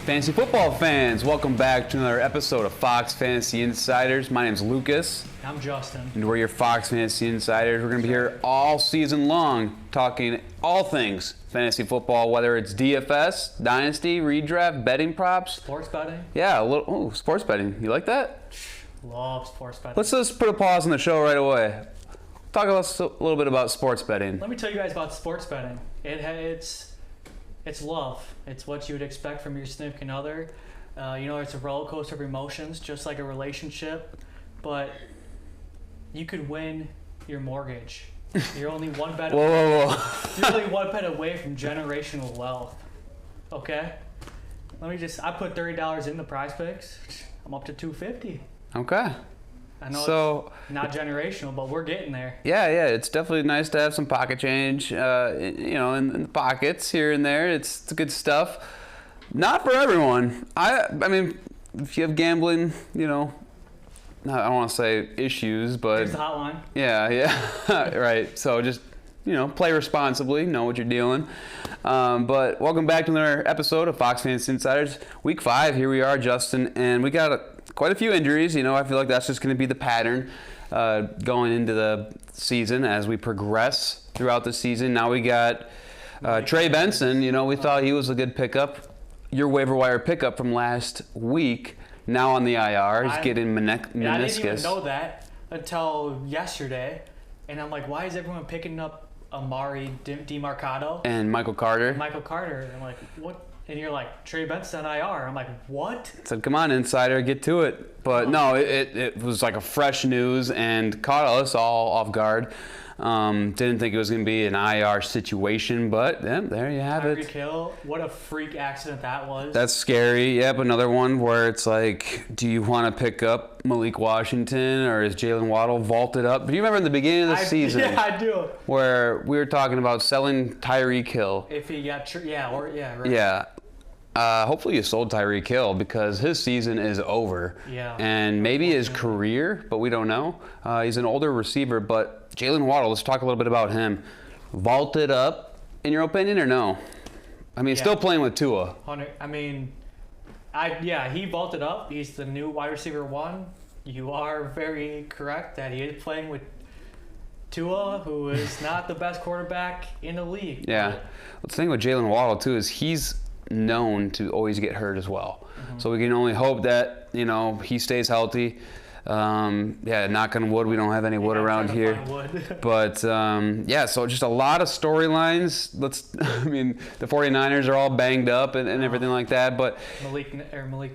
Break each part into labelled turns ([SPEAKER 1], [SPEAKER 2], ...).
[SPEAKER 1] Fantasy football fans, welcome back to another episode of Fox Fantasy Insiders. My name's Lucas.
[SPEAKER 2] I'm Justin.
[SPEAKER 1] And we're your Fox Fantasy Insiders. We're going to be here all season long talking all things fantasy football, whether it's DFS, Dynasty, redraft, betting props.
[SPEAKER 2] Sports betting?
[SPEAKER 1] Yeah, sports betting. You like that?
[SPEAKER 2] Love sports betting.
[SPEAKER 1] Let's just put a pause on the show right away. Talk about a little bit about sports betting.
[SPEAKER 2] Let me tell you guys about sports betting. It's love. It's what you would expect from your significant other. It's a roller coaster of emotions, just like a relationship. But you could win your mortgage. You're only one bet.
[SPEAKER 1] Whoa.
[SPEAKER 2] You're only one bet away from generational wealth. Okay. I put $30 in the Prize Picks. I'm up to $250.
[SPEAKER 1] Okay.
[SPEAKER 2] I know it's not generational, but we're getting there.
[SPEAKER 1] Yeah, it's definitely nice to have some pocket change, in the pockets here and there. It's good stuff. Not for everyone. I mean, if you have gambling, I don't want to say issues, but
[SPEAKER 2] here's the hotline.
[SPEAKER 1] Yeah, right. So just play responsibly, know what you're dealing. But welcome back to another episode of Fox Fantasy Insiders. Week 5, here we are, Justin, and we got quite a few injuries. I feel like that's just going to be the pattern going into the season as we progress throughout the season. Now we got Trey Benson. We thought he was a good pickup. Your waiver wire pickup from last week, now on the IR. He's getting meniscus.
[SPEAKER 2] I didn't even know that until yesterday. And I'm like, why is everyone picking up Amari DeMarcado?
[SPEAKER 1] And Michael Carter.
[SPEAKER 2] And I'm like, what? And you're like, Trey Benson on IR. I'm like, what?
[SPEAKER 1] I said, come on, insider, get to it. But no, it was like a fresh news and caught us all off guard. Didn't think it was going to be an IR situation, but there you have it.
[SPEAKER 2] Tyreek Hill, what a freak accident that was.
[SPEAKER 1] That's scary. Yep, another one where it's like, do you want to pick up Malik Washington or is Jalen Waddle vaulted up? Do you remember in the beginning of the season?
[SPEAKER 2] Yeah, I do.
[SPEAKER 1] Where we were talking about selling Tyreek Hill.
[SPEAKER 2] If he got, right.
[SPEAKER 1] Yeah. Hopefully you sold Tyreek Hill because his season is over.
[SPEAKER 2] Yeah.
[SPEAKER 1] And maybe his career, but we don't know. He's an older receiver, but Jalen Waddle, let's talk a little bit about him. Vaulted up, in your opinion, or no? I mean, still playing with Tua.
[SPEAKER 2] He vaulted up. He's the new wide receiver 1. You are very correct that he is playing with Tua, who is not the best quarterback in the league.
[SPEAKER 1] Yeah. The thing with Jalen Waddle, too, is he's known to always get hurt as well. Mm-hmm. So we can only hope that, he stays healthy. Knock on wood, we don't have any wood around here. But, so just a lot of storylines. The 49ers are all banged up and everything like that. But
[SPEAKER 2] Malik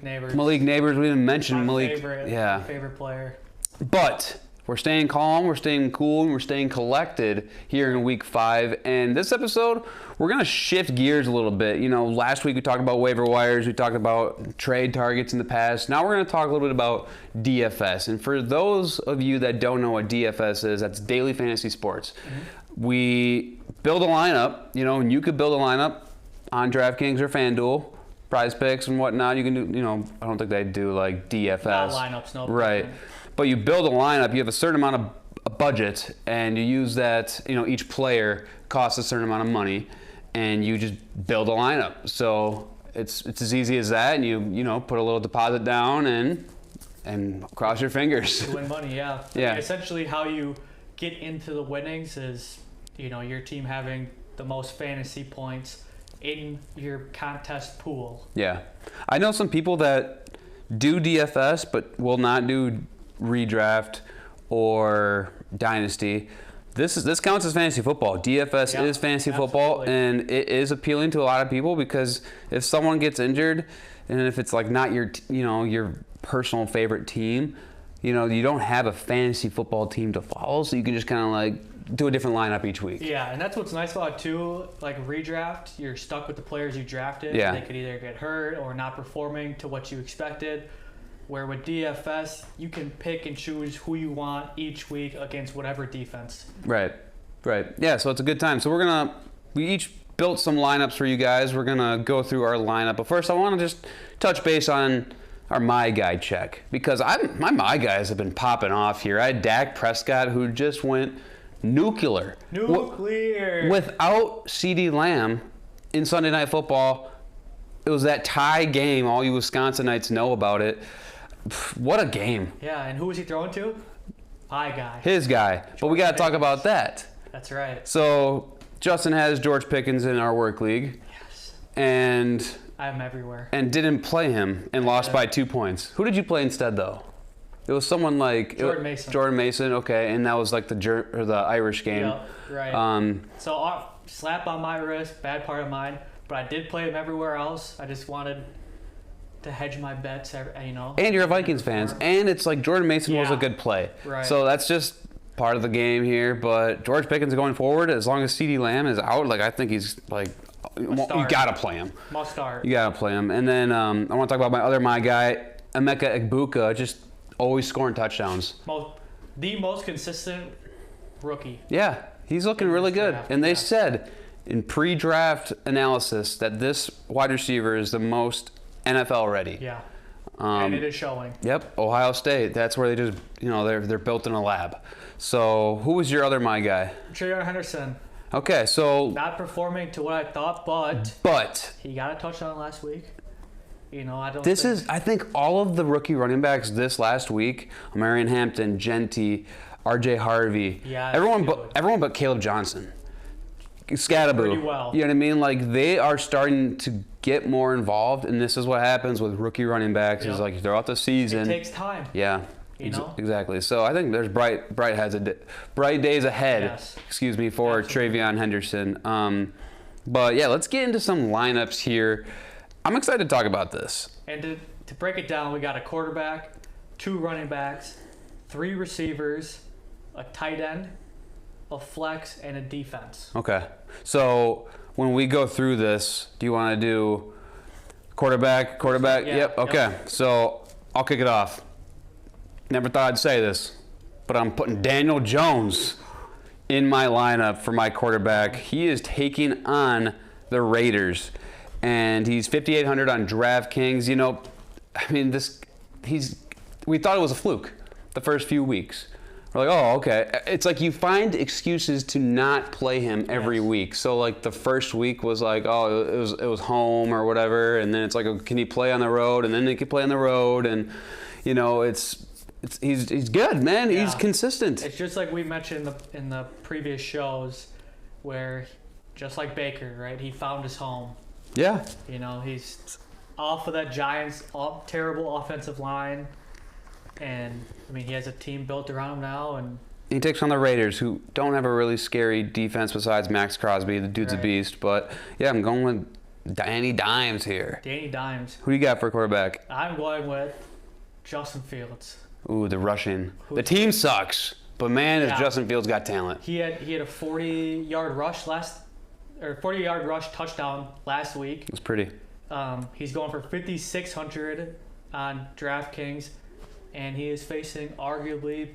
[SPEAKER 2] Neighbors.
[SPEAKER 1] Malik Neighbors, we didn't mention Malik.
[SPEAKER 2] Favorite player.
[SPEAKER 1] But we're staying calm, we're staying cool, and we're staying collected here in week 5. And this episode, we're going to shift gears a little bit. Last week we talked about waiver wires, we talked about trade targets in the past. Now we're going to talk a little bit about DFS. And for those of you that don't know what DFS is, that's daily fantasy sports. Mm-hmm. We build a lineup, and you could build a lineup on DraftKings or FanDuel, Prize Picks and whatnot. You can do, I don't think they do like DFS.
[SPEAKER 2] Not lineups, no.
[SPEAKER 1] Right. But you build a lineup, you have a certain amount of a budget, and you use that, each player costs a certain amount of money, and you just build a lineup. So it's as easy as that, and you put a little deposit down and cross your fingers.
[SPEAKER 2] You win money, yeah.
[SPEAKER 1] Yeah.
[SPEAKER 2] Essentially how you get into the winnings is, your team having the most fantasy points in your contest pool.
[SPEAKER 1] Yeah. I know some people that do DFS but will not do redraft or dynasty. This counts as fantasy football. DFS is fantasy football, and it is appealing to a lot of people because if someone gets injured, and if it's like not your your personal favorite team, you don't have a fantasy football team to follow, so you can just kind of like do a different lineup each week.
[SPEAKER 2] Yeah, and that's what's nice about it too. Like redraft, you're stuck with the players you drafted.
[SPEAKER 1] Yeah.
[SPEAKER 2] They could either get hurt or not performing to what you expected. Where with DFS, you can pick and choose who you want each week against whatever defense.
[SPEAKER 1] Right. Yeah, so it's a good time. So we each built some lineups for you guys. We're going to go through our lineup. But first, I want to just touch base on our My Guy check. Because my My Guys have been popping off here. I had Dak Prescott, who just went nuclear.
[SPEAKER 2] Without
[SPEAKER 1] CeeDee Lamb in Sunday Night Football. It was that tie game. All you Wisconsinites know about it. What a game.
[SPEAKER 2] Yeah, and who was he throwing to? My guy.
[SPEAKER 1] His guy. But we got to talk about that.
[SPEAKER 2] That's right.
[SPEAKER 1] So Justin has George Pickens in our work league.
[SPEAKER 2] Yes.
[SPEAKER 1] And
[SPEAKER 2] I'm everywhere.
[SPEAKER 1] and didn't play him and lost by 2 points. Who did you play instead, though? It was someone like
[SPEAKER 2] Jordan Mason.
[SPEAKER 1] Jordan Mason, okay, and that was like the Irish game.
[SPEAKER 2] Yep, right. So slap on my wrist, bad part of mine. But I did play him everywhere else. I just wanted to hedge my bets, you know.
[SPEAKER 1] And you're a Vikings fans, and it's like Jordan Mason was a good play.
[SPEAKER 2] Right.
[SPEAKER 1] So that's just part of the game here. But George Pickens going forward, as long as CeeDee Lamb is out, like I think he's like. You gotta play him.
[SPEAKER 2] Must start.
[SPEAKER 1] You gotta play him. And then I want to talk about my guy, Emeka Egbuka, just always scoring touchdowns.
[SPEAKER 2] The most consistent rookie.
[SPEAKER 1] Yeah, he's looking really good.
[SPEAKER 2] Draft,
[SPEAKER 1] And they said in pre-draft analysis that this wide receiver is the most NFL ready.
[SPEAKER 2] Yeah. And it is showing.
[SPEAKER 1] Yep, Ohio State. That's where they just, they're built in a lab. So who was your other my guy?
[SPEAKER 2] Trayon Henderson.
[SPEAKER 1] Okay, so
[SPEAKER 2] not performing to what I thought, but he got a touchdown last week. I think all of the rookie running backs this last week, Marion Hampton, Genty, RJ Harvey, everyone but Caleb Johnson. Scattaboo. Pretty well.
[SPEAKER 1] You know what I mean? Like they are starting to get more involved, and this is what happens with rookie running backs. Is like throughout the season.
[SPEAKER 2] It takes time.
[SPEAKER 1] Yeah. Exactly. So I think there's bright days ahead.
[SPEAKER 2] Yes.
[SPEAKER 1] Excuse me for
[SPEAKER 2] Absolutely.
[SPEAKER 1] Travion Henderson. But yeah, let's get into some lineups here. I'm excited to talk about this.
[SPEAKER 2] And to break it down, we got a quarterback, 2 running backs, 3 receivers, a tight end, a flex, and a defense.
[SPEAKER 1] Okay. So when we go through this, do you want to do quarterback?
[SPEAKER 2] Yeah.
[SPEAKER 1] Yep. Okay.
[SPEAKER 2] Yep.
[SPEAKER 1] So I'll kick it off. Never thought I'd say this, but I'm putting Daniel Jones in my lineup for my quarterback. He is taking on the Raiders, and he's 5,800 on DraftKings. We thought it was a fluke the first few weeks. We're like, oh, okay. It's like you find excuses to not play him every week. So like the first week was like, oh, it was home or whatever, and then it's like, oh, can he play on the road? And then he can play on the road, and he's good, man.
[SPEAKER 2] Yeah.
[SPEAKER 1] He's consistent.
[SPEAKER 2] It's just like we mentioned in the previous shows, where just like Baker, right? He found his home.
[SPEAKER 1] Yeah.
[SPEAKER 2] He's off of that Giants terrible offensive line, and he has a team built around him now, and
[SPEAKER 1] he takes on the Raiders, who don't have a really scary defense besides Max Crosby. The dude's a beast. But yeah, I'm going with Danny Dimes here.
[SPEAKER 2] Danny Dimes.
[SPEAKER 1] Who do you got for quarterback?
[SPEAKER 2] I'm going with Justin Fields.
[SPEAKER 1] Ooh, the rushing. The team sucks, but man, has Justin Fields got talent.
[SPEAKER 2] He had a 40-yard rush 40-yard rush touchdown last week.
[SPEAKER 1] It's pretty.
[SPEAKER 2] He's going for 5,600 on DraftKings, and he is facing arguably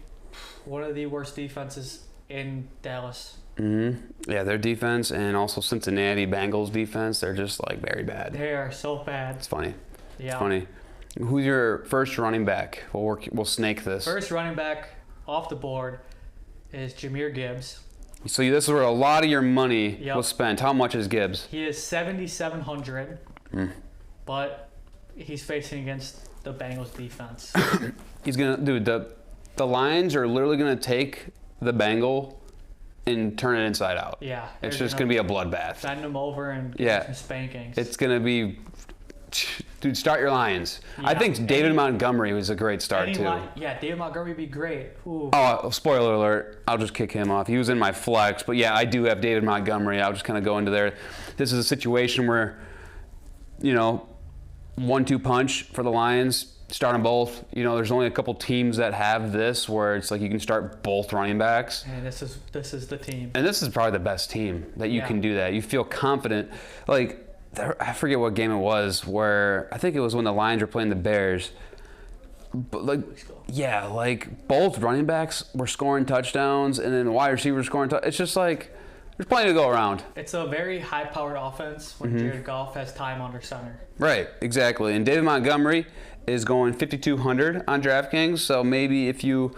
[SPEAKER 2] one of the worst defenses in Dallas.
[SPEAKER 1] Mm-hmm. Yeah, their defense and also Cincinnati Bengals defense, they're just like very bad.
[SPEAKER 2] They are so bad.
[SPEAKER 1] It's funny.
[SPEAKER 2] Yeah.
[SPEAKER 1] It's funny. Who's your first running back? We'll snake this.
[SPEAKER 2] First running back off the board is Jahmyr Gibbs.
[SPEAKER 1] So this is where a lot of your money was spent. How much is Gibbs?
[SPEAKER 2] He is 7,700, but he's facing against the Bengals defense.
[SPEAKER 1] He's the Lions are literally gonna take the Bengal and turn it inside out.
[SPEAKER 2] Yeah.
[SPEAKER 1] It's just gonna be a bloodbath.
[SPEAKER 2] Bend him over and give some spankings.
[SPEAKER 1] It's gonna be. Dude, start your Lions.
[SPEAKER 2] Yeah.
[SPEAKER 1] I think David Montgomery was a great start too.
[SPEAKER 2] David Montgomery would be great. Ooh.
[SPEAKER 1] Oh, spoiler alert! I'll just kick him off. He was in my flex, but yeah, I do have David Montgomery. I'll just kind of go into there. This is a situation where, 1-2 punch for the Lions. Start them both. There's only a couple teams that have this where it's like you can start both running backs.
[SPEAKER 2] And this is the team.
[SPEAKER 1] And this is probably the best team that you can do that. You feel confident. Like, I forget what game it was where I think it was when the Lions were playing the Bears. But both running backs were scoring touchdowns, and then the wide receivers scoring touchdowns. It's just like there's plenty to go around.
[SPEAKER 2] It's a very high-powered offense when Jared Goff has time under center.
[SPEAKER 1] Right, exactly. And David Montgomery is going 5,200 on DraftKings. So maybe if you,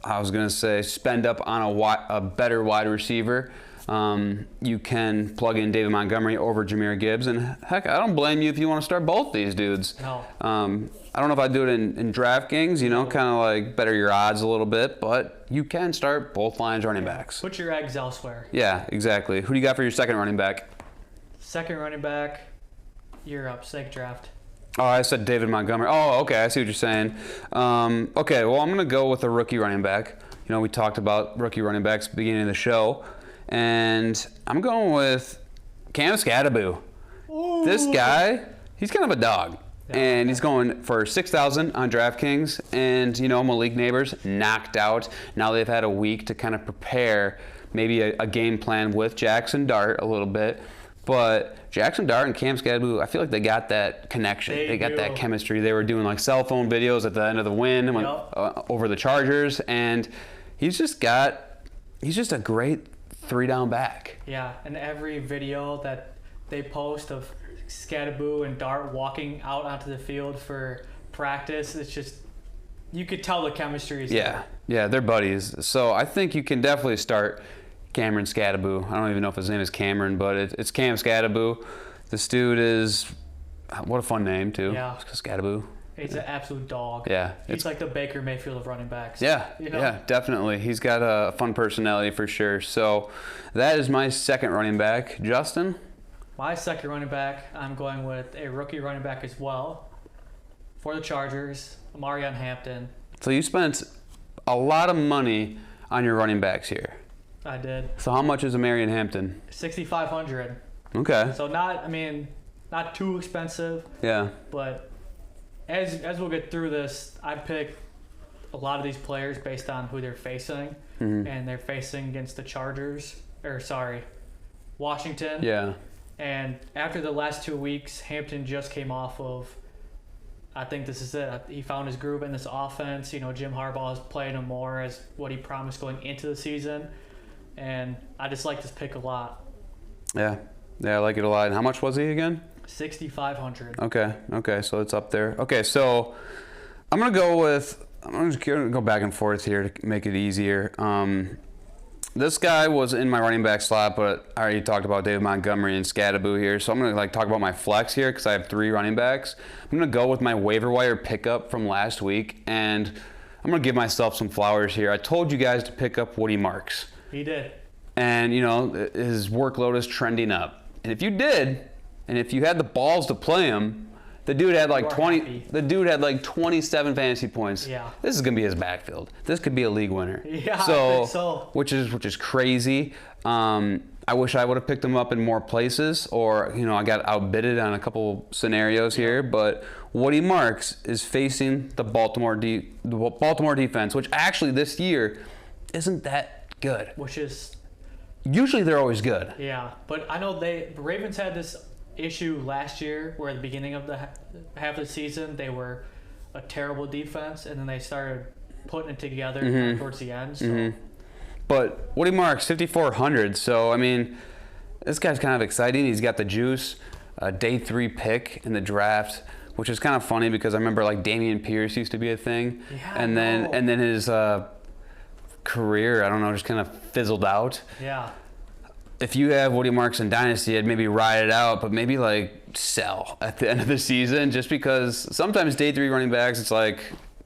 [SPEAKER 1] spend up on a better wide receiver. You can plug in David Montgomery over Jahmyr Gibbs, and heck, I don't blame you if you want to start both these dudes.
[SPEAKER 2] No.
[SPEAKER 1] I don't know if I'd do it in DraftKings, kind of like better your odds a little bit, but you can start both Lions running backs.
[SPEAKER 2] Put your eggs elsewhere.
[SPEAKER 1] Yeah, exactly. Who do you got for your second running back?
[SPEAKER 2] Second running back, you're up. Snake draft.
[SPEAKER 1] Oh, I said David Montgomery. Oh, okay, I see what you're saying. Okay, well, I'm going to go with a rookie running back. We talked about rookie running backs at the beginning of the show, and I'm going with Cam Scattaboo.
[SPEAKER 2] Ooh.
[SPEAKER 1] This guy, he's kind of a dog. Yeah, and he's going for $6,000 on DraftKings, and Malik Neighbors knocked out. Now they've had a week to kind of prepare maybe a game plan with Jackson Dart a little bit. But Jackson Dart and Cam Scattaboo, I feel like they got that connection. They got that chemistry. They were doing like cell phone videos at the end of the win over the Chargers, and he's just a great 3-down back.
[SPEAKER 2] Yeah, and every video that they post of Scattaboo and Dart walking out onto the field for practice, it's just, you could tell the chemistry is there.
[SPEAKER 1] Yeah, they're buddies. So I think you can definitely start Cameron Scattaboo. I don't even know if his name is Cameron, but it's Cam Scattaboo. This dude is, what a fun name too.
[SPEAKER 2] Yeah.
[SPEAKER 1] Scattaboo.
[SPEAKER 2] He's an absolute dog.
[SPEAKER 1] Yeah.
[SPEAKER 2] He's like the Baker Mayfield of running backs.
[SPEAKER 1] Yeah, yeah, definitely. He's got a fun personality for sure. So that is my second running back. Justin?
[SPEAKER 2] My second running back, I'm going with a rookie running back as well for the Chargers, Amarion Hampton.
[SPEAKER 1] So you spent a lot of money on your running backs here.
[SPEAKER 2] I did.
[SPEAKER 1] So how much is Amarion Hampton?
[SPEAKER 2] $6,500.
[SPEAKER 1] Okay.
[SPEAKER 2] So not too expensive.
[SPEAKER 1] Yeah.
[SPEAKER 2] But as we'll get through this, I picked a lot of these players based on who they're facing, and they're facing against the Washington.
[SPEAKER 1] Yeah.
[SPEAKER 2] And after the last 2 weeks, Hampton just came off of, I think this is it. He found his groove in this offense. Jim Harbaugh is playing him more as what he promised going into the season. And I just like this pick a lot.
[SPEAKER 1] Yeah, I like it a lot. And how much was he again?
[SPEAKER 2] $6,500.
[SPEAKER 1] Okay, so it's up there. Okay, so I'm just gonna go back and forth here to make it easier. This guy was in my running back slot, but I already talked about David Montgomery and Scattaboo here. So I'm going to talk about my flex here because I have 3 running backs. I'm going to go with my waiver wire pickup from last week, and I'm going to give myself some flowers here. I told you guys to pick up Woody Marks.
[SPEAKER 2] He did.
[SPEAKER 1] And, his workload is trending up. And if you did, and if you had the balls to play him, the dude had like 27 fantasy points.
[SPEAKER 2] Yeah.
[SPEAKER 1] This is gonna be his backfield. This could be a league winner.
[SPEAKER 2] Yeah, I think so.
[SPEAKER 1] Which is crazy. I wish I would have picked him up in more places, or I got outbidded on a couple scenarios here. But Woody Marks is facing the Baltimore defense, which actually this year isn't that good.
[SPEAKER 2] Which is
[SPEAKER 1] usually they're always good.
[SPEAKER 2] Yeah, but I know the Ravens had this issue last year where at the beginning of the half of the season they were a terrible defense, and then they started putting it together towards the end. So.
[SPEAKER 1] But Woody Marks, 5,400. So this guy's kind of exciting. He's got the juice. Day 3 pick in the draft, which is kind of funny because I remember like Dameon Pierce used to be a thing, and then his career, I don't know, just kind of fizzled out.
[SPEAKER 2] Yeah.
[SPEAKER 1] If you have Woody Marks in Dynasty, I'd maybe ride it out, but maybe like sell at the end of the season, just because sometimes day 3 running backs, it's like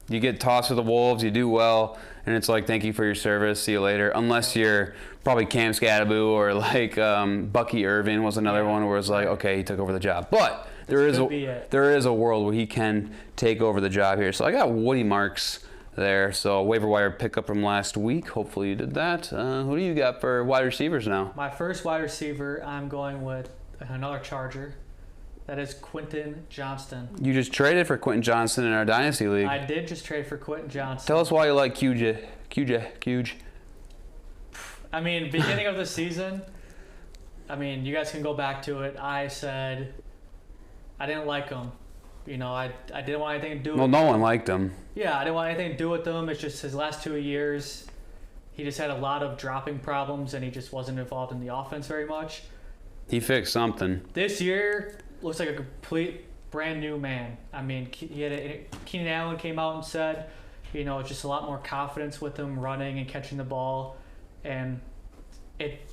[SPEAKER 1] you get tossed to the wolves, you do well, and it's like, thank you for your service, see you later. Unless you're probably Cam Scattaboo or like Bucky Irvin was another one where it's like, okay, he took over the job. But there is a world where he can take over the job here. So I got Woody Marks there. So waiver wire pickup from last week. Hopefully you did that. Who do you got for wide receivers now?
[SPEAKER 2] My first wide receiver, I'm going with another Charger. That is Quentin Johnston.
[SPEAKER 1] You just traded for Quentin Johnston in our Dynasty League.
[SPEAKER 2] I did just trade for Quentin Johnston.
[SPEAKER 1] Tell us why you like QJ.
[SPEAKER 2] Beginning of the season, you guys can go back to it. I said I didn't like him. I didn't want anything to do with him.
[SPEAKER 1] Well, no one liked him.
[SPEAKER 2] Yeah, I didn't want anything to do with him. It's just his last 2 years, he just had a lot of dropping problems, and he just wasn't involved in the offense very much.
[SPEAKER 1] He fixed something.
[SPEAKER 2] This year looks like a complete brand new man. Keenan Allen came out and said, just a lot more confidence with him running and catching the ball. And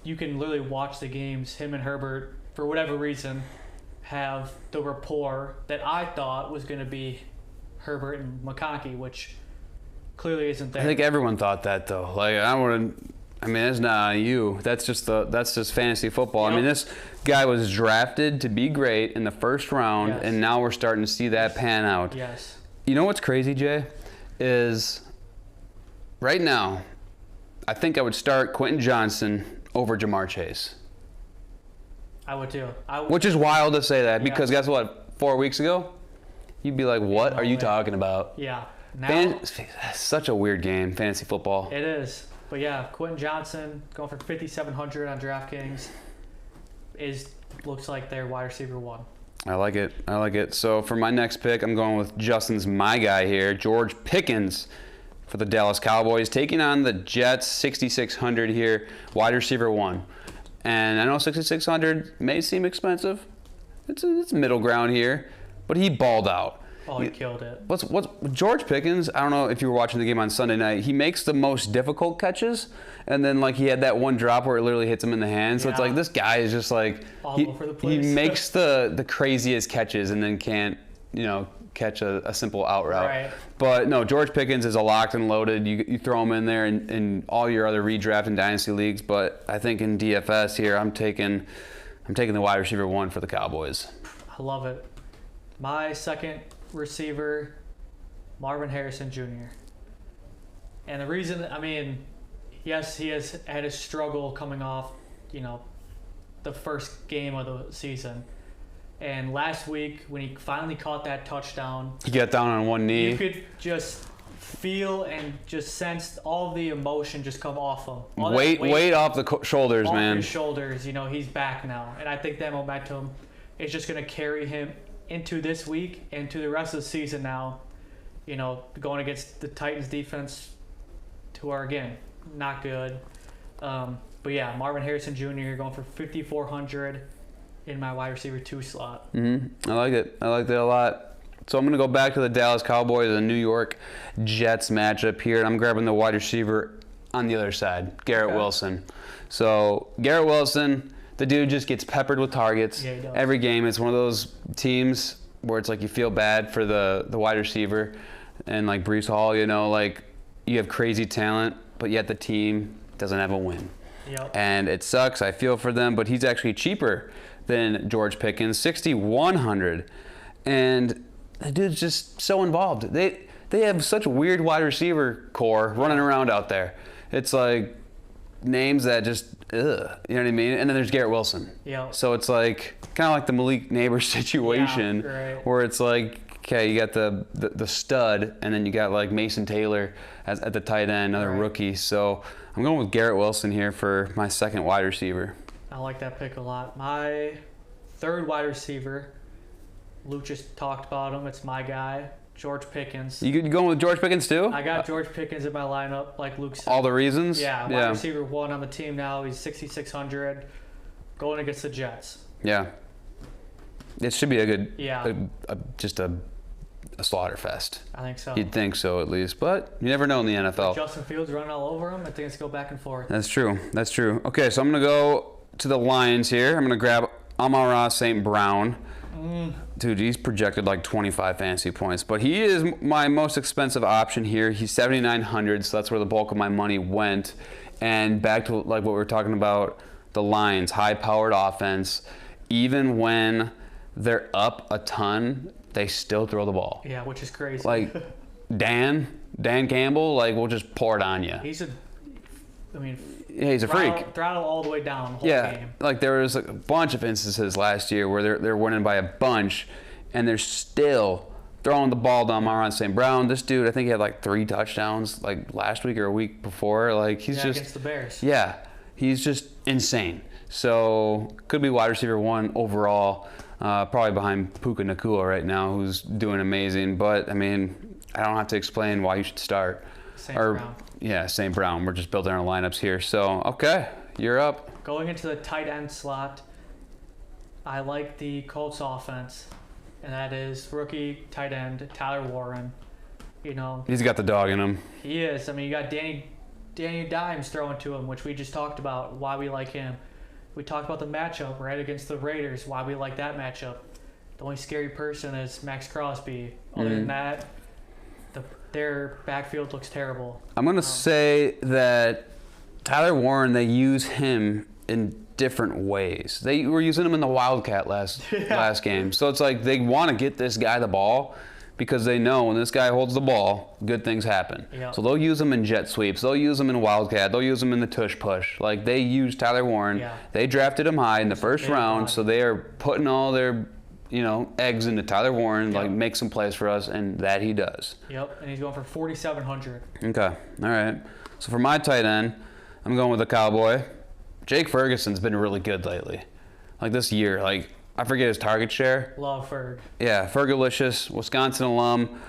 [SPEAKER 2] you can literally watch the games. Him and Herbert, for whatever reason, have the rapport that I thought was going to be Herbert and McConkey, which clearly isn't there.
[SPEAKER 1] I think everyone thought that though. Like that's not on you. That's just fantasy football.
[SPEAKER 2] Yep.
[SPEAKER 1] I mean, this guy was drafted to be great in the first round,
[SPEAKER 2] Yes.
[SPEAKER 1] and now we're starting to see that pan out.
[SPEAKER 2] Yes.
[SPEAKER 1] You know what's crazy, Jay? Is right now, I think I would start Quentin Johnson over Jamar Chase.
[SPEAKER 2] I would too.
[SPEAKER 1] Which is wild to say that,
[SPEAKER 2] Yeah.
[SPEAKER 1] because guess what? 4 weeks ago, you'd be like, what
[SPEAKER 2] No
[SPEAKER 1] are you
[SPEAKER 2] way.
[SPEAKER 1] talking about?
[SPEAKER 2] Yeah. Now
[SPEAKER 1] Such a weird game, fantasy football.
[SPEAKER 2] it is. But yeah, Quentin Johnson going for 5,700 on DraftKings looks like their wide receiver 1.
[SPEAKER 1] I like it. So for my next pick, I'm going with Justin's my guy here, George Pickens for the Dallas Cowboys, taking on the Jets, 6,600 here, wide receiver 1. And I know 6,600 may seem expensive. It's middle ground here, but he balled out.
[SPEAKER 2] Oh, he killed it.
[SPEAKER 1] What's George Pickens? I don't know if you were watching the game on Sunday night. He makes the most difficult catches, and then like he had that one drop where it literally hits him in the hand. So it's
[SPEAKER 2] Yeah.
[SPEAKER 1] like this guy is just like
[SPEAKER 2] All over the place.
[SPEAKER 1] He makes the craziest catches and then can't catch a simple out route.
[SPEAKER 2] Right.
[SPEAKER 1] But no, George Pickens is a locked and loaded. You throw him in there in all your other redraft and dynasty leagues. But I think in DFS here, I'm taking the wide receiver 1 for the Cowboys.
[SPEAKER 2] I love it. My second receiver, Marvin Harrison Jr. And the reason, yes, he has had a struggle coming off, the first game of the season. And last week, when he finally caught that touchdown,
[SPEAKER 1] He got down on one knee.
[SPEAKER 2] you could just feel and just sense all the emotion just come off him. All that
[SPEAKER 1] Weight off the shoulders,
[SPEAKER 2] off
[SPEAKER 1] man.
[SPEAKER 2] his shoulders. He's back now. And I think that momentum is just going to carry him into this week and to the rest of the season now, going against the Titans defense, who are, again, not good. But yeah, Marvin Harrison Jr. going for 5,400 in my wide receiver 2 slot.
[SPEAKER 1] I like it. I like that a lot. So I'm going to go back to the Dallas Cowboys and New York Jets matchup here, and I'm grabbing the wide receiver on the other side, Garrett Wilson. So Garrett Wilson, the dude just gets peppered with targets
[SPEAKER 2] Yeah, he does.
[SPEAKER 1] every game. It's one of those teams where it's like you feel bad for the wide receiver, and like Breece Hall, like you have crazy talent, but yet the team doesn't have a win.
[SPEAKER 2] Yep.
[SPEAKER 1] And it sucks. I feel for them, but he's actually cheaper than George Pickens, 6,100. And the dude's just so involved. They have such a weird wide receiver core running around out there. It's like names that just, you know what I mean? And then there's Garrett Wilson.
[SPEAKER 2] Yep.
[SPEAKER 1] So it's like kind of like the Malik Neighbors situation,
[SPEAKER 2] Yeah, right.
[SPEAKER 1] where it's like, okay, you got the stud, and then you got like Mason Taylor at the tight end, another
[SPEAKER 2] Right.
[SPEAKER 1] rookie. So I'm going with Garrett Wilson here for my second wide receiver.
[SPEAKER 2] I like that pick a lot. My third wide receiver, Luke just talked about him. It's my guy, George Pickens.
[SPEAKER 1] You going with George Pickens too?
[SPEAKER 2] I got George Pickens in my lineup, like Luke said.
[SPEAKER 1] All the reasons?
[SPEAKER 2] Yeah, wide receiver 1 on the team now. He's 6,600, going against the Jets.
[SPEAKER 1] Yeah. It should be a good,
[SPEAKER 2] Yeah.
[SPEAKER 1] just a slaughter fest.
[SPEAKER 2] I think so.
[SPEAKER 1] You'd think so at least, but you never know in the NFL.
[SPEAKER 2] Justin Fields running all over him. I think it's go back and forth.
[SPEAKER 1] That's true. That's true. Okay, so I'm going to go to the Lions here. I'm going to grab Amon-Ra St. Brown. Dude, he's projected like 25 fantasy points, but he is my most expensive option here. He's 7,900, so that's where the bulk of my money went. And back to like what we were talking about, the Lions, high-powered offense. Even when they're up a ton, they still throw the ball.
[SPEAKER 2] Yeah, which is crazy.
[SPEAKER 1] Like Dan Campbell, like we'll just pour it on you.
[SPEAKER 2] he's
[SPEAKER 1] Yeah, he's a freak.
[SPEAKER 2] Throttle all the way down the whole
[SPEAKER 1] Yeah,
[SPEAKER 2] game.
[SPEAKER 1] like there was a bunch of instances last year where they're winning by a bunch, and they're still throwing the ball to Amon-Ra St. Brown. This dude, I think he had like 3 touchdowns like last week or a week before. Like he's just
[SPEAKER 2] against the Bears.
[SPEAKER 1] Yeah, he's just insane. So could be wide receiver 1 overall, probably behind Puka Nacua right now, who's doing amazing. But I mean, I don't have to explain why you should start.
[SPEAKER 2] St. Brown.
[SPEAKER 1] Yeah, St. Brown. We're just building our lineups here. So okay, you're up.
[SPEAKER 2] Going into the tight end slot, I like the Colts offense, and that is rookie tight end Tyler Warren.
[SPEAKER 1] He's got the dog in him.
[SPEAKER 2] He is. You got Danny Dimes throwing to him, which we just talked about, why we like him. We talked about the matchup, right, against the Raiders, why we like that matchup. The only scary person is Max Crosby. Other than that, their backfield looks terrible.
[SPEAKER 1] I'm going to say that Tyler Warren, they use him in different ways. They were using him in the Wildcat last game. So it's like they want to get this guy the ball because they know when this guy holds the ball, good things happen.
[SPEAKER 2] Yep.
[SPEAKER 1] So they'll use him in jet sweeps. They'll use him in Wildcat. They'll use him in the tush push. Like, they used Tyler Warren.
[SPEAKER 2] Yeah.
[SPEAKER 1] They drafted him high in the first round,
[SPEAKER 2] body.
[SPEAKER 1] so they are putting all their eggs into Tyler Warren,
[SPEAKER 2] Yep.
[SPEAKER 1] like, make some plays for us, and that he does.
[SPEAKER 2] Yep, and he's going for 4,700.
[SPEAKER 1] Okay, all right. So for my tight end, I'm going with the Cowboy. Jake Ferguson's been really good lately. Like, this year, like, I forget his target share.
[SPEAKER 2] Love Ferg.
[SPEAKER 1] Yeah, Fergalicious, Wisconsin alum.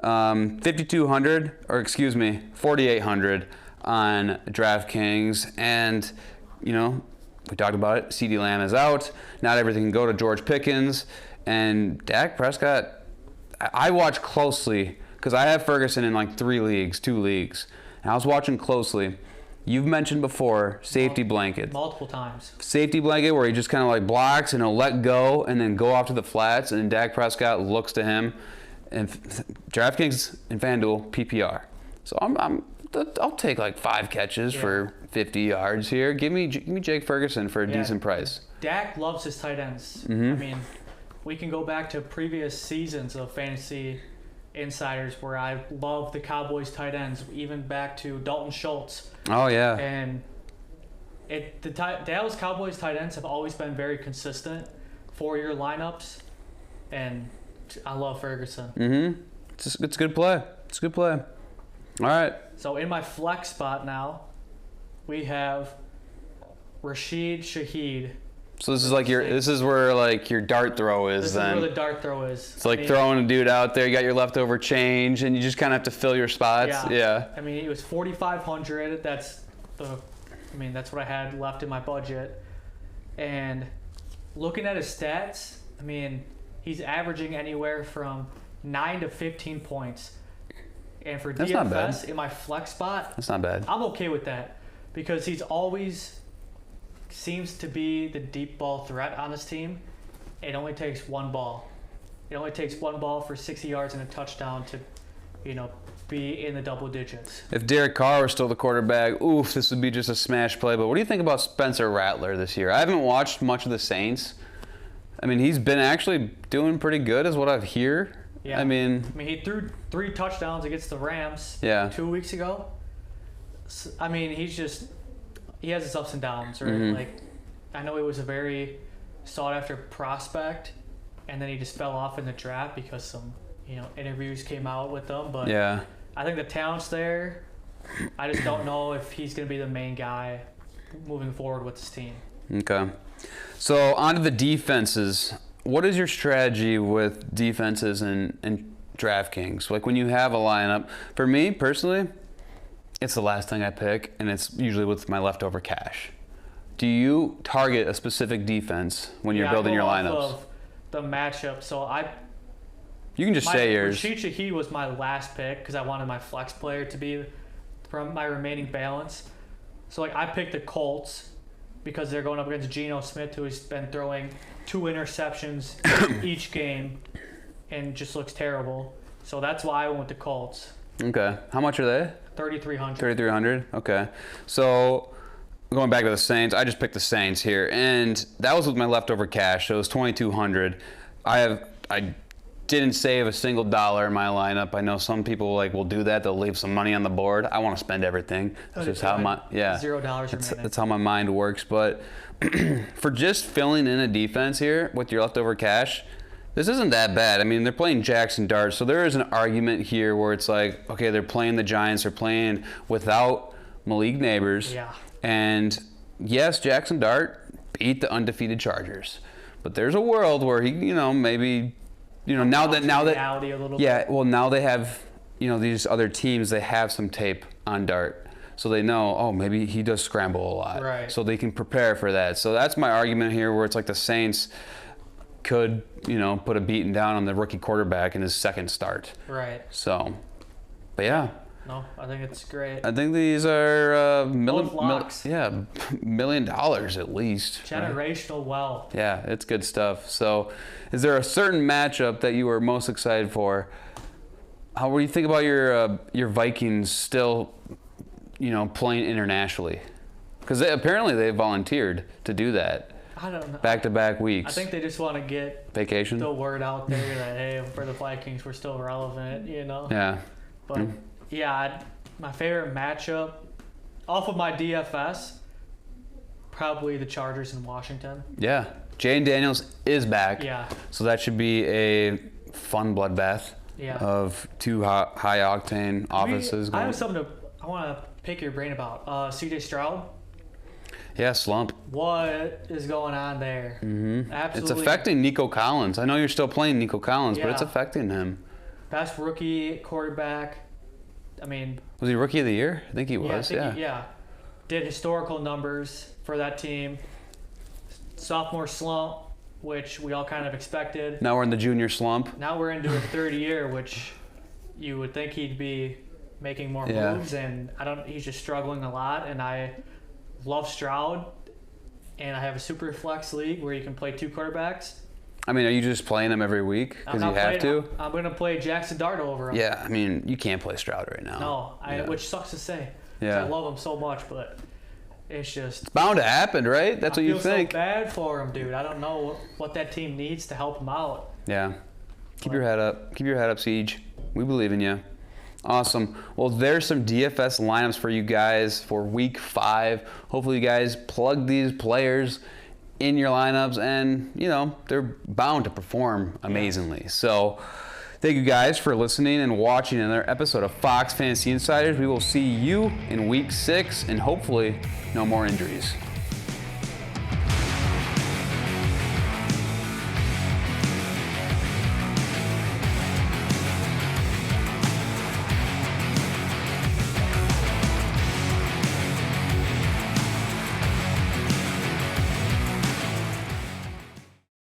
[SPEAKER 1] 4,800 on DraftKings. And, we talked about it. CeeDee Lamb is out. Not everything can go to George Pickens. And Dak Prescott, I watch closely because I have Ferguson in like 2 leagues. And I was watching closely. You've mentioned before safety blanket.
[SPEAKER 2] Multiple times.
[SPEAKER 1] Safety blanket where he just kind of like blocks and he'll let go and then go off to the flats, and Dak Prescott looks to him. And DraftKings and FanDuel PPR. So I'll take like 5 catches for 50 yards here. Give me Jake Ferguson for a decent price.
[SPEAKER 2] Dak loves his tight ends.
[SPEAKER 1] Mm-hmm.
[SPEAKER 2] I mean, we can go back to previous seasons of fantasy insiders where I love the Cowboys tight ends, even back to Dalton Schultz.
[SPEAKER 1] Oh yeah.
[SPEAKER 2] And the Dallas Cowboys tight ends have always been very consistent for your lineups, and I love Ferguson.
[SPEAKER 1] Mm-hmm. It's a good play. It's a good play. All right.
[SPEAKER 2] So in my flex spot now, we have Rashid Shaheed.
[SPEAKER 1] So this is like where like your dart throw is.
[SPEAKER 2] This
[SPEAKER 1] then.
[SPEAKER 2] is where the dart throw is.
[SPEAKER 1] It's like throwing a dude out there. You got your leftover change, and you just kind of have to fill your spots. Yeah.
[SPEAKER 2] I mean, it was 4,500. That's what I had left in my budget. And looking at his stats, I mean, he's averaging anywhere from 9 to 15 points. And for
[SPEAKER 1] That's not bad.
[SPEAKER 2] DFS in my flex spot,
[SPEAKER 1] That's not bad.
[SPEAKER 2] I'm okay with that because he's always seems to be the deep ball threat on this team. It only takes one ball. It only takes one ball for 60 yards and a touchdown to, be in the double digits.
[SPEAKER 1] If Derek Carr was still the quarterback, this would be just a smash play. But what do you think about Spencer Rattler this year? I haven't watched much of the Saints. I mean, he's been actually doing pretty good is what I've heard.
[SPEAKER 2] Yeah.
[SPEAKER 1] I mean,
[SPEAKER 2] he threw 3 touchdowns against the Rams 2 weeks ago. So, I mean, he has his ups and downs, right?
[SPEAKER 1] Mm-hmm.
[SPEAKER 2] Like, I know he was a very sought-after prospect, and then he just fell off in the draft because some, interviews came out with them. But
[SPEAKER 1] yeah.
[SPEAKER 2] I think the talent's there. I just don't know if he's going to be the main guy moving forward with this team.
[SPEAKER 1] Okay. So on to the defenses. What is your strategy with defenses and DraftKings? Like when you have a lineup, for me personally, it's the last thing I pick, and it's usually with my leftover cash. Do you target a specific defense when you're building your lineups?
[SPEAKER 2] Of the matchup. So
[SPEAKER 1] you can just say yours.
[SPEAKER 2] Rashid Shaheed was my last pick because I wanted my flex player to be from my remaining balance. So I picked the Colts because they're going up against Geno Smith, who has been throwing 2 interceptions each game and just looks terrible. So that's why I went with the Colts.
[SPEAKER 1] Okay. How much are they?
[SPEAKER 2] 3,300.
[SPEAKER 1] 3,300. Okay. So going back to the Saints, I just picked the Saints here, and that was with my leftover cash. So it was 2,200. I didn't save a single dollar in my lineup. I know some people will do that. They'll leave some money on the board. I want to spend everything. That's just how
[SPEAKER 2] $0 remaining.
[SPEAKER 1] That's how my mind works. But for just filling in a defense here with your leftover cash, this isn't that bad. I mean, they're playing Jackson Dart, so there is an argument here where it's like, okay, they're playing the Giants, they're playing without Malik Neighbors.
[SPEAKER 2] Yeah.
[SPEAKER 1] And yes, Jackson Dart beat the undefeated Chargers. But there's a world where he, maybe, now that now they have, these other teams, they have some tape on Dart. So they know, maybe he does scramble a lot.
[SPEAKER 2] Right.
[SPEAKER 1] So they can prepare for that. So that's my argument here where it's like the Saints could, put a beating down on the rookie quarterback in his second start.
[SPEAKER 2] Right.
[SPEAKER 1] So, but yeah.
[SPEAKER 2] No, I think it's great.
[SPEAKER 1] I think these are
[SPEAKER 2] Both locks.
[SPEAKER 1] $1 million at least.
[SPEAKER 2] Generational
[SPEAKER 1] Right?
[SPEAKER 2] wealth.
[SPEAKER 1] Yeah, it's good stuff. So, is there a certain matchup that you were most excited for? What do you think about your Vikings still, playing internationally? Because apparently they volunteered to do that.
[SPEAKER 2] I don't know.
[SPEAKER 1] Back-to-back weeks.
[SPEAKER 2] I think they just want to get
[SPEAKER 1] vacation.
[SPEAKER 2] the word out there that, hey, for the Vikings, we're still relevant,
[SPEAKER 1] Yeah.
[SPEAKER 2] But, yeah, my favorite matchup, off of my DFS, probably the Chargers in Washington.
[SPEAKER 1] Yeah. Jane Daniels is back.
[SPEAKER 2] Yeah.
[SPEAKER 1] So that should be a fun bloodbath of two high-octane offenses.
[SPEAKER 2] I have something I want to pick your brain about. C.J. Stroud.
[SPEAKER 1] Yeah, slump.
[SPEAKER 2] What is going on there?
[SPEAKER 1] Mm-hmm.
[SPEAKER 2] Absolutely.
[SPEAKER 1] It's affecting Nico Collins. I know you're still playing Nico Collins, but it's
[SPEAKER 2] Yeah.
[SPEAKER 1] affecting him.
[SPEAKER 2] Best rookie quarterback. I mean,
[SPEAKER 1] Was he Rookie of the Year? I think he was,
[SPEAKER 2] yeah. Did historical numbers for that team. Sophomore slump, which we all kind of expected.
[SPEAKER 1] Now we're in the junior slump.
[SPEAKER 2] Now we're into his third year, which you would think he'd be making more moves, and he's just struggling a lot. And I love Stroud, and I have a super flex league where you can play two quarterbacks.
[SPEAKER 1] I mean, are you just playing him every week because you have to?
[SPEAKER 2] I'm going to play Jackson Dart over him.
[SPEAKER 1] Yeah, I mean, you can't play Stroud right now.
[SPEAKER 2] No, which sucks to say.
[SPEAKER 1] Yeah.
[SPEAKER 2] I love him so much, but it's just...
[SPEAKER 1] It's bound to happen, right? That's what you think.
[SPEAKER 2] I feel so bad for him, dude. I don't know what that team needs to help him out.
[SPEAKER 1] Yeah. Keep your head up. Keep your head up, Siege. We believe in you. Awesome. Well, there's some DFS lineups for you guys for week 5. Hopefully you guys plug these players in your lineups, and they're bound to perform amazingly. So thank you guys for listening and watching another episode of Fox Fantasy Insiders. We will see you in week 6, and hopefully no more injuries.